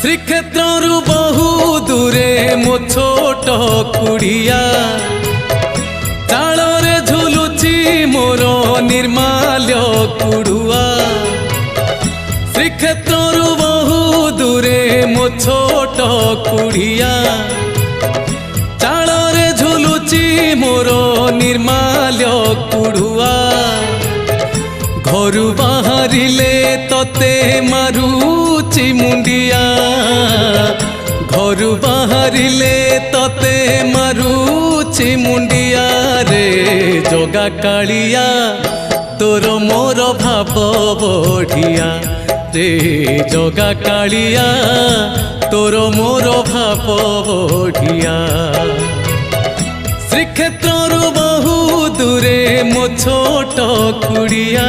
ଶ୍ରୀକ୍ଷେତ୍ରରୁ ବହୁ ଦୂରେ ମୋ ଛୋଟ କୁଡ଼ିଆ ଚାଳରେ ଝୁଲୁଛି ମୋର ନିର୍ମାଲ୍ୟ କୁଡ଼ୁଆ। ଶ୍ରୀକ୍ଷେତ୍ରରୁ ବହୁ ଦୂରେ ମୋ ଛୋଟ କୁଡ଼ିଆ ଚାଳରେ ଝୁଲୁଛି ମୋର ନିର୍ମାଲ୍ୟ କୁଡ଼ୁଆ। ଘରୁ ବାହାରିଲେ ତତେ ମାରୁଛି ମୁଣ୍ଡିଆ, ଘରୁ ବାହାରିଲେ ତତେ ମାରୁଛି ମୁଣ୍ଡିଆ ରେ ଜଗା କାଳିଆ ତୋର ମୋର ଭାବ ବଢ଼ିଆ ରେ ଜଗା କାଳିଆ ତୋର ମୋର ଭାବ ବଢ଼ିଆ। ଶ୍ରୀକ୍ଷେତ୍ରରୁ ବହୁ ଦୂରେ ମୋ ଛୋଟ କୁଡ଼ିଆ।